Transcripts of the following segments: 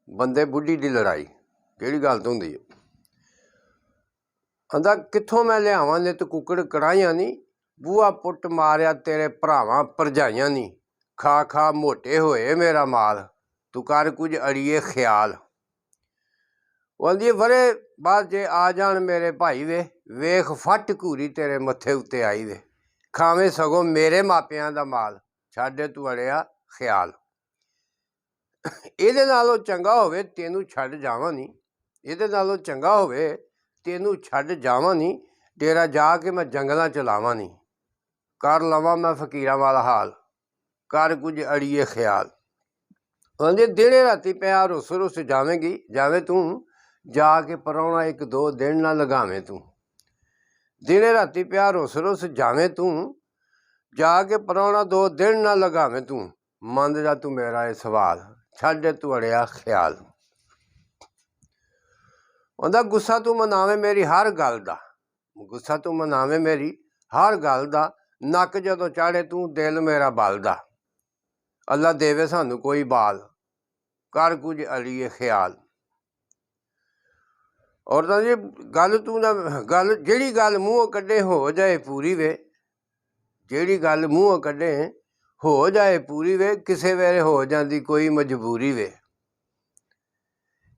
बंदे बुढ़ी की लड़ाई किहड़ी गल तो हुंदी है। आंदा कित्थों मैं लियावां नित कुकड़ कड़ाहियां नी, बूआ पुट मारिया तेरे भरावां भरजाइयां नी, खा खा मोटे होए मेरा माल, तू कर कुछ अड़िए ख्याल। वो आंदी वरे बाद जे आ जान मेरे भाई वे, वेख फट घूरी तेरे मत्थे उत्ते आई वे, खावें सगों मेरे मापियां दा माल, छड्ड तू अड़िया ख्याल। ਇਹਦੇ ਨਾਲੋਂ ਚੰਗਾ ਹੋਵੇ ਤੈਨੂੰ ਛੱਡ ਜਾਵਾਂ ਨਹੀਂ, ਇਹਦੇ ਨਾਲੋਂ ਚੰਗਾ ਹੋਵੇ ਤੈਨੂੰ ਛੱਡ ਜਾਵਾਂ ਨਹੀਂ, ਡੇਰਾ ਜਾ ਕੇ ਮੈਂ ਜੰਗਲਾਂ ਚ ਲਾਵਾਂ ਨਹੀਂ, ਕਰ ਲਵਾਂ ਮੈਂ ਫਕੀਰਾਂ ਵਾਲਾ ਹਾਲ, ਕਰ ਕੁਝ ਅੜੀਏ ਖਿਆਲ। ਕਹਿੰਦੇ ਦਿਨੇ ਰਾਤੀ ਪਿਆ ਰੁੱਸ ਰੁੱਸ ਜਾਵੇਂਗੀ, ਜਾਵੇਂ ਤੂੰ ਜਾ ਕੇ ਪਰਾਉਣਾ ਇੱਕ ਦੋ ਦਿਨ ਨਾ ਲਗਾਵੇਂ ਤੂੰ, ਦਿਨੇ ਰਾਤੀ ਪਿਆ ਰੁੱਸ ਰੁੱਸ ਜਾਵੇਂ ਤੂੰ, ਜਾ ਕੇ ਪਰਾਉਣਾ ਦੋ ਦਿਨ ਨਾ ਲਗਾਵੇਂ ਤੂੰ, ਮੰਨ ਜਾ ਤੂੰ ਮੇਰਾ ਇਹ ਸਵਾਲ, ਛੱਡ ਤੂੰ ਅੜਿਆ ਖਿਆਲ। ਉਹਦਾ ਗੁੱਸਾ ਤੂੰ ਮਨਾਵੇਂ ਮੇਰੀ ਹਰ ਗੱਲ ਦਾ, ਗੁੱਸਾ ਤੂੰ ਮਨਾਵੇਂ ਮੇਰੀ ਹਰ ਗੱਲ ਦਾ, ਨੱਕ ਜਦੋਂ ਚਾੜੇ ਤੂੰ ਦਿਲ ਮੇਰਾ ਬਲਦਾ, ਅੱਲਾ ਦੇਵੇ ਸਾਨੂੰ ਕੋਈ ਬਾਲ, ਕਰ ਕੁਝ ਅੜੀਏ ਖਿਆਲ। ਔਰ ਤਾਂ ਜੀ ਗੱਲ ਤੂੰ ਨਾ ਗੱਲ ਜਿਹੜੀ ਗੱਲ ਮੂੰਹੋਂ ਕੱਢੇ ਹੋ ਜਾਏ ਪੂਰੀ ਵੇ, ਜਿਹੜੀ ਗੱਲ ਮੂੰਹੋਂ ਕੱਢੇ ਹੋ ਜਾਏ ਪੂਰੀ ਵੇ, ਕਿਸੇ ਵੇਲੇ ਹੋ ਜਾਂਦੀ ਕੋਈ ਮਜਬੂਰੀ ਵੇ,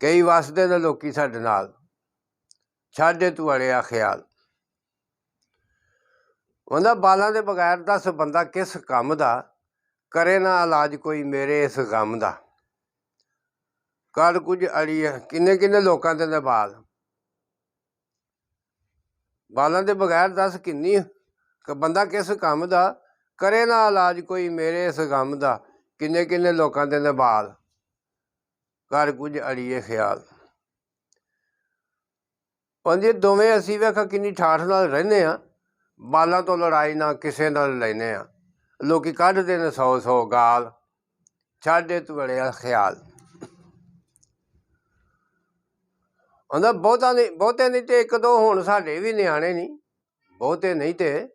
ਕਈ ਵਸਦੇ ਨੇ ਲੋਕੀ ਸਾਡੇ ਨਾਲ, ਛੱਡ ਤੂੰ ਅੜਿਆ ਖਿਆਲ। ਉਹਦਾ ਬਾਲਾਂ ਦੇ ਬਗੈਰ ਦੱਸ ਬੰਦਾ ਕਿਸ ਕੰਮ ਦਾ, ਕਰੇ ਨਾ ਇਲਾਜ ਕੋਈ ਮੇਰੇ ਇਸ ਗਮ ਦਾ, ਕਰ ਕੁਝ ਅੜੀਏ। ਕਿੰਨੇ ਕਿੰਨੇ ਲੋਕਾਂ ਦੇ ਨੇ ਬਾਲ, ਬਾਲਾਂ ਦੇ ਬਗੈਰ ਦੱਸ ਕਿੰਨੀ ਬੰਦਾ ਕਿਸ ਕੰਮ ਦਾ, ਕਰੇ ਨਾ ਇਲਾਜ ਕੋਈ ਮੇਰੇ ਇਸ ਗਮ ਦਾ, ਕਿੰਨੇ ਕਿੰਨੇ ਲੋਕਾਂ ਦੇ ਨੇ ਬਾਲ, ਕਰ ਕੁਝ ਅੜੀਏ ਖਿਆਲ। ਕਹਿੰਦੇ ਦੋਵੇਂ ਅਸੀਂ ਵੇਖਾ ਕਿੰਨੀ ਠਾਠ ਨਾਲ ਰਹਿੰਦੇ ਹਾਂ, ਬਾਲਾਂ ਤੋਂ ਲੜਾਈ ਨਾ ਕਿਸੇ ਨਾਲ ਲੈਂਦੇ ਹਾਂ, ਲੋਕੀ ਕੱਢਦੇ ਨੇ 100 ਗਾਲ, ਛੱਡ ਤੂੰ ਅੜਿਆ ਖਿਆਲ। ਕਹਿੰਦਾ ਬਹੁਤਾ ਨਹੀਂ, ਬਹੁਤੇ ਨਹੀਂ ਤੇ ਇੱਕ ਦੋ ਹੁਣ ਸਾਡੇ ਵੀ ਨਿਆਣੇ ਨਹੀਂ, ਬਹੁਤੇ ਨਹੀਂ ਤੇ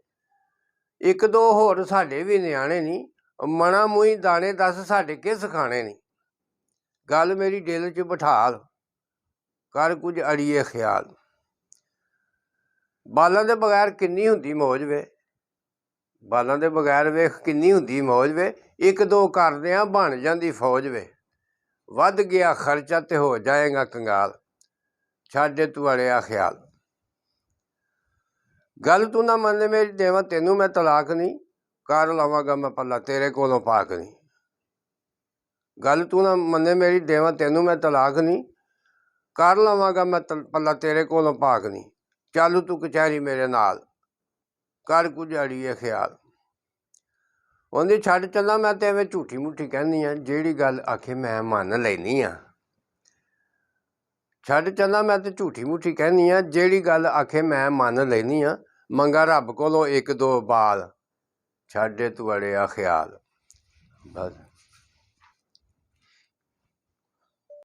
ਇੱਕ ਦੋ ਹੋਰ ਸਾਡੇ ਵੀ ਨਿਆਣੇ ਨਹੀਂ, ਮਣਾ ਮੂੰਹੀ ਦਾਣੇ ਦੱਸ ਸਾਡੇ ਕਿਸ ਖਾਣੇ ਨਹੀਂ, ਗੱਲ ਮੇਰੀ ਦਿਲ 'ਚ ਬਿਠਾਲ, ਕਰ ਕੁਝ ਅੜੀਏ ਖਿਆਲ। ਬਾਲਾਂ ਦੇ ਬਗੈਰ ਕਿੰਨੀ ਹੁੰਦੀ ਮੌਜ ਵੇ, ਬਾਲਾਂ ਦੇ ਬਗੈਰ ਵੇਖ ਕਿੰਨੀ ਹੁੰਦੀ ਮੌਜ ਵੇ, ਇੱਕ ਦੋ ਕਰਦਿਆਂ ਬਣ ਜਾਂਦੀ ਫੌਜ ਵੇ, ਵੱਧ ਗਿਆ ਖਰਚਾ ਤੇ ਹੋ ਜਾਏਗਾ ਕੰਗਾਲ, ਛੱਡ ਤੂੰ ਅੜਿਆ ਖਿਆਲ। ਗੱਲ ਤੂੰ ਨਾ ਮੰਨੇ ਮੇਰੀ ਦੇਵਾਂ ਤੈਨੂੰ ਮੈਂ ਤਲਾਕ ਨਹੀਂ, ਕਰ ਲਵਾਂਗਾ ਮੈਂ ਪੱਲਾ ਤੇਰੇ ਕੋਲੋਂ ਪਾਕ ਨਹੀਂ, ਗੱਲ ਤੂੰ ਨਾ ਮੰਨੇ ਮੇਰੀ ਦੇਵਾਂ ਤੈਨੂੰ ਮੈਂ ਤਲਾਕ ਨਹੀਂ, ਕਰ ਲਵਾਂਗਾ ਮੈਂ ਪੱਲਾ ਤੇਰੇ ਕੋਲੋਂ ਪਾਕ ਨਹੀਂ, ਚੱਲ ਤੂੰ ਕਚਹਿਰੀ ਮੇਰੇ ਨਾਲ, ਕਰ ਕੁਝ ਅੜੀਏ ਖਿਆਲ। ਉਹਦੀ ਛੱਡ ਚੱਲਾਂ ਮੈਂ ਤੇ ਐਵੇਂ ਝੂਠੀ ਮੂਠੀ ਕਹਿੰਦੀ ਹਾਂ, ਜਿਹੜੀ ਗੱਲ ਆਖੇ ਮੈਂ ਮੰਨ ਲੈਂਦੀ ਹਾਂ, ਛੱਡ ਚੱਲਾਂ ਮੈਂ ਤੇ ਝੂਠੀ ਮੂਠੀ ਕਹਿੰਦੀ ਹਾਂ, ਜਿਹੜੀ ਗੱਲ ਆਖੇ ਮੈਂ ਮੰਨ ਲੈਂਦੀ ਹਾਂ, ਮੰਗਾ ਰੱਬ ਕੋਲੋਂ ਇੱਕ ਦੋ ਬਾਲ, ਛੱਡ ਤੂੰ ਅੜਿਆ ਖਿਆਲ। ਬਸ।